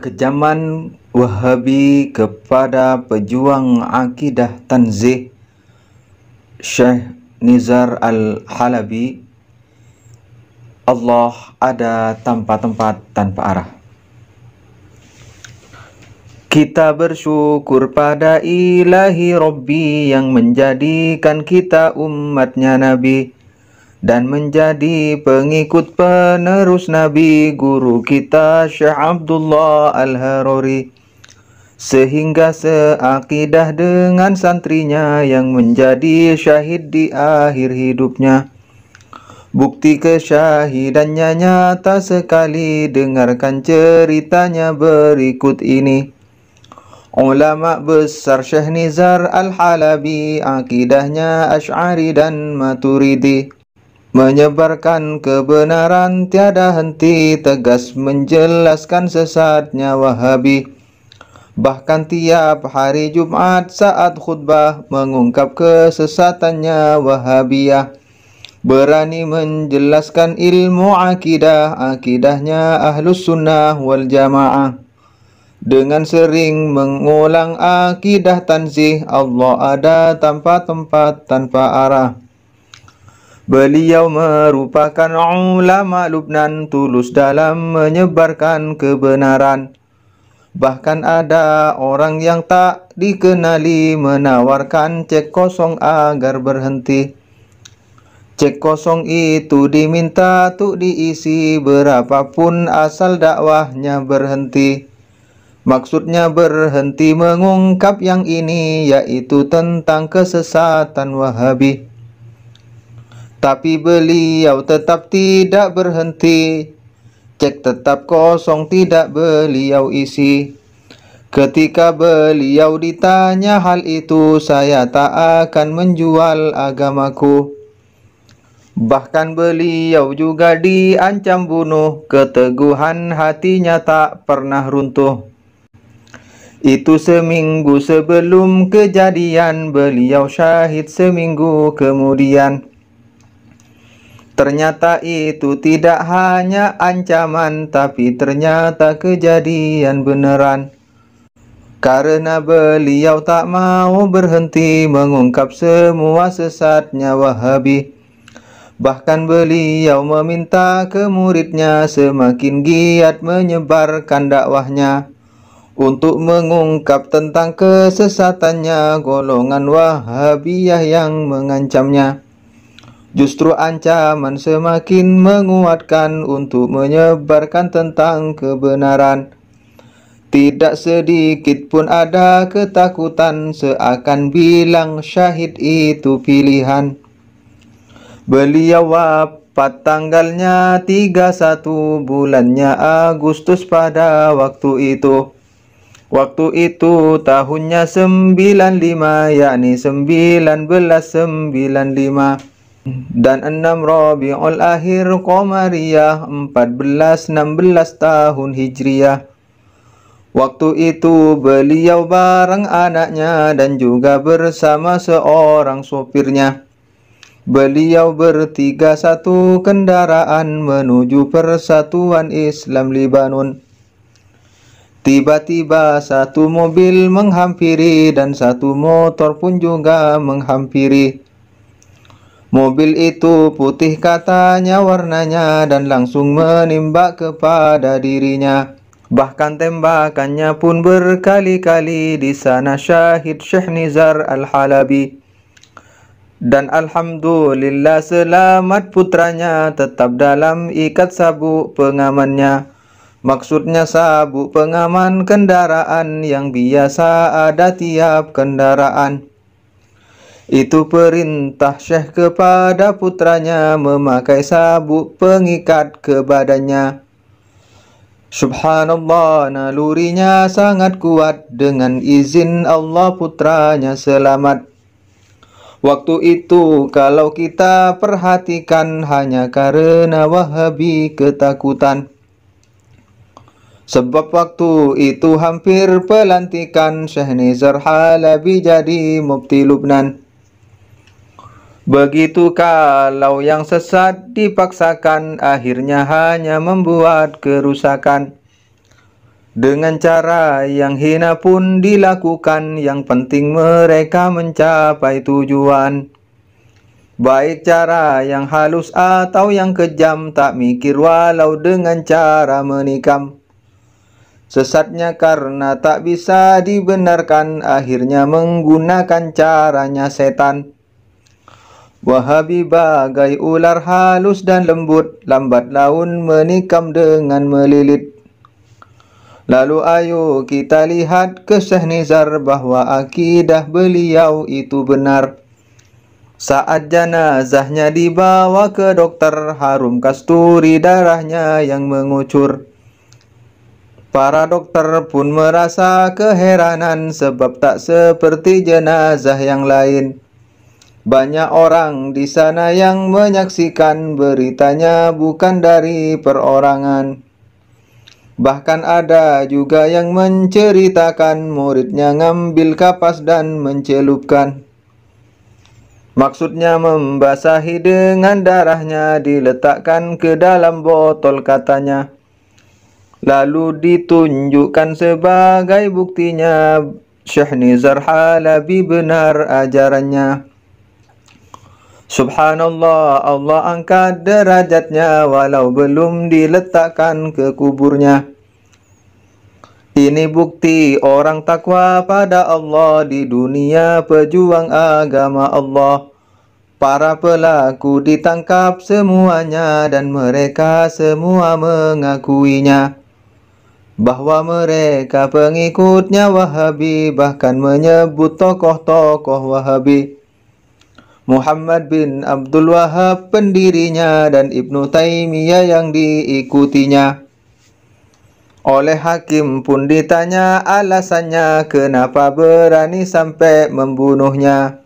Kekejaman Wahabi kepada pejuang akidah tanzih Syekh Nizar Al-Halabi. Allah ada tanpa tempat, tanpa arah. Kita bersyukur pada Ilahi Rabbi yang menjadikan kita umatnya Nabi dan menjadi pengikut penerus Nabi guru kita Syekh Abdullah Al-Harari, sehingga seakidah dengan santrinya yang menjadi syahid di akhir hidupnya. Bukti kesyahidannya nyata sekali, dengarkan ceritanya berikut ini. Ulama besar Syekh Nizar Al-Halabi, akidahnya Asy'ari dan Maturidi, menyebarkan kebenaran tiada henti, tegas menjelaskan sesatnya Wahabi. Bahkan tiap hari Jumat saat khutbah mengungkap kesesatannya Wahabiyah. Berani menjelaskan ilmu akidah, akidahnya Ahlus Sunnah wal Jamaah. Dengan sering mengulang akidah tanzih, Allah ada tanpa tempat, tanpa arah. Beliau merupakan ulama Lubnan, tulus dalam menyebarkan kebenaran. Bahkan ada orang yang tak dikenali menawarkan cek kosong agar berhenti. Cek kosong itu diminta untuk diisi berapapun asal dakwahnya berhenti. Maksudnya berhenti mengungkap yang ini, yaitu tentang kesesatan Wahabi. Tapi beliau tetap tidak berhenti, cek tetap kosong tidak beliau isi. Ketika beliau ditanya hal itu, saya tak akan menjual agamaku. Bahkan beliau juga diancam bunuh, keteguhan hatinya tak pernah runtuh. Itu seminggu sebelum kejadian, beliau syahid seminggu kemudian. Ternyata itu tidak hanya ancaman, tapi ternyata kejadian beneran. Karena beliau tak mau berhenti mengungkap semua sesatnya Wahabi. Bahkan beliau meminta ke muridnya semakin giat menyebarkan dakwahnya untuk mengungkap tentang kesesatannya golongan Wahabiyah yang mengancamnya. Justru ancaman semakin menguatkan untuk menyebarkan tentang kebenaran. Tidak sedikit pun ada ketakutan, seakan bilang syahid itu pilihan. Beliau wafat tanggalnya 31 bulannya Agustus pada waktu itu. Waktu itu tahunnya 95, yakni 1995. Dan 6 Rabiul Akhir Qamariyah 1416 tahun Hijriyah. Waktu itu beliau bareng anaknya dan juga bersama seorang sopirnya. Beliau bertiga satu kendaraan menuju Persatuan Islam Libanon. Tiba-tiba satu mobil menghampiri dan satu motor pun juga menghampiri. Mobil itu putih katanya warnanya dan langsung menembak kepada dirinya. Bahkan tembakannya pun berkali-kali. Di sana syahid Syekh Nizar Al-Halabi. Dan alhamdulillah selamat putranya tetap dalam ikat sabuk pengamannya. Maksudnya sabuk pengaman kendaraan yang biasa ada tiap kendaraan. Itu perintah Syekh kepada putranya memakai sabuk pengikat ke badannya. Subhanallah, nalurinya sangat kuat. Dengan izin Allah putranya selamat. Waktu itu kalau kita perhatikan hanya karena Wahabi ketakutan. Sebab waktu itu hampir pelantikan Syekh Nizar Halabi jadi mufti Lubnan. Begitu kalau yang sesat dipaksakan, akhirnya hanya membuat kerusakan. Dengan cara yang hina pun dilakukan, yang penting mereka mencapai tujuan. Baik cara yang halus atau yang kejam, tak mikir walau dengan cara menikam. Sesatnya karena tak bisa dibenarkan, akhirnya menggunakan caranya setan. Wahabi bagai ular halus dan lembut, lambat laun menikam dengan melilit. Lalu ayo kita lihat ke Syekh Nizar bahwa akidah beliau itu benar. Saat jenazahnya dibawa ke dokter, harum kasturi darahnya yang mengucur. Para dokter pun merasa keheranan sebab tak seperti jenazah yang lain. Banyak orang di sana yang menyaksikan, beritanya bukan dari perorangan. Bahkan ada juga yang menceritakan muridnya ngambil kapas dan mencelupkan. Maksudnya membasahi dengan darahnya, diletakkan ke dalam botol katanya. Lalu ditunjukkan sebagai buktinya, Syekh Nizar Halabi benar ajarannya. Subhanallah, Allah angkat derajatnya walau belum diletakkan ke kuburnya. Ini bukti orang takwa pada Allah, di dunia pejuang agama Allah. Para pelaku ditangkap semuanya dan mereka semua mengakuinya bahwa mereka pengikutnya Wahabi, bahkan menyebut tokoh-tokoh Wahabi. Muhammad bin Abdul Wahab pendirinya dan Ibnu Taimiyah yang diikutinya. Oleh hakim pun ditanya alasannya kenapa berani sampai membunuhnya.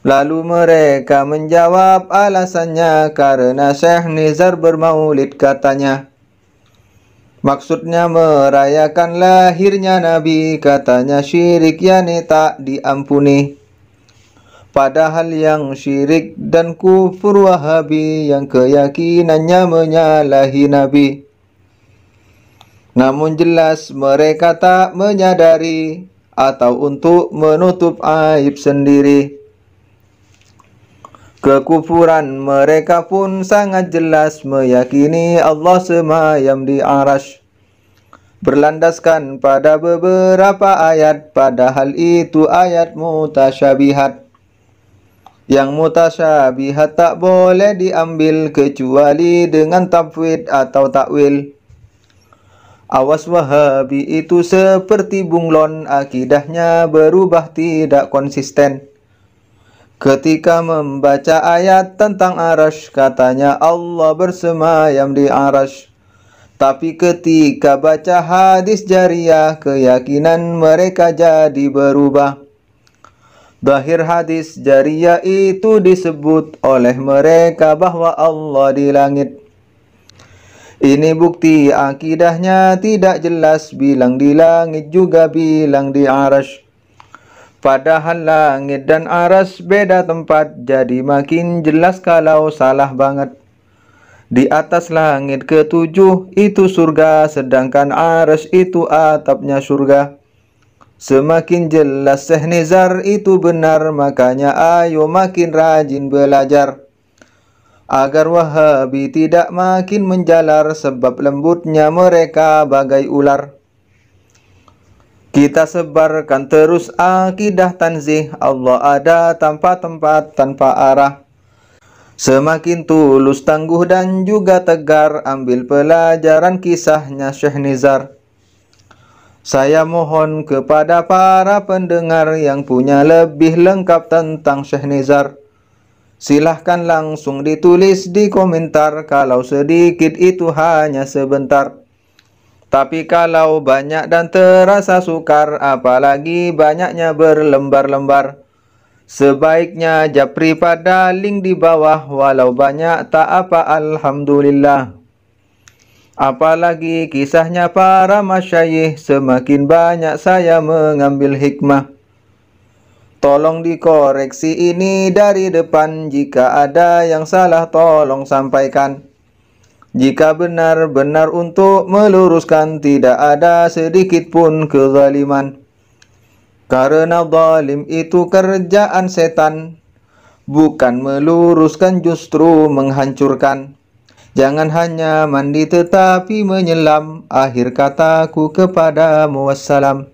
Lalu mereka menjawab alasannya karena Syekh Nizar bermaulid katanya. Maksudnya merayakan lahirnya Nabi, katanya syirik yani tak diampuni. Padahal yang syirik dan kufur Wahabi yang keyakinannya menyalahi Nabi. Namun jelas mereka tak menyadari atau untuk menutup aib sendiri. Kekufuran mereka pun sangat jelas, meyakini Allah semayam di arasy, berlandaskan pada beberapa ayat, padahal itu ayat mutasyabihat. Yang mutasyabihat tak boleh diambil kecuali dengan tafwid atau takwil. Awas Wahabi itu seperti bunglon, akidahnya berubah tidak konsisten. Ketika membaca ayat tentang arasy, katanya Allah bersemayam di arasy. Tapi ketika baca hadis jariyah, keyakinan mereka jadi berubah. Zahir hadis jariyah itu disebut oleh mereka bahwa Allah di langit. Ini bukti akidahnya tidak jelas, bilang di langit juga bilang di arasy. Padahal langit dan arasy beda tempat, jadi makin jelas kalau salah banget. Di atas langit ketujuh itu surga, sedangkan arasy itu atapnya surga. Semakin jelas Syekh Nizar itu benar, makanya ayo makin rajin belajar agar Wahabi tidak makin menjalar, sebab lembutnya mereka bagai ular. Kita sebarkan terus akidah tanzih, Allah ada tanpa tempat, tanpa arah. Semakin tulus, tangguh dan juga tegar, ambil pelajaran kisahnya Syekh Nizar. Saya mohon kepada para pendengar yang punya lebih lengkap tentang Syekh Nizar, silahkan langsung ditulis di komentar. Kalau sedikit itu hanya sebentar, tapi kalau banyak dan terasa sukar, apalagi banyaknya berlembar-lembar. Sebaiknya japri pada link di bawah, walau banyak tak apa, alhamdulillah. Apalagi kisahnya para masyayikh, semakin banyak saya mengambil hikmah. Tolong dikoreksi ini dari depan, jika ada yang salah tolong sampaikan. Jika benar-benar untuk meluruskan, tidak ada sedikit pun kezaliman. Karena zalim itu kerjaan setan, bukan meluruskan justru menghancurkan. Jangan hanya mandi tetapi menyelam. Akhir kataku kepadamu wassalam.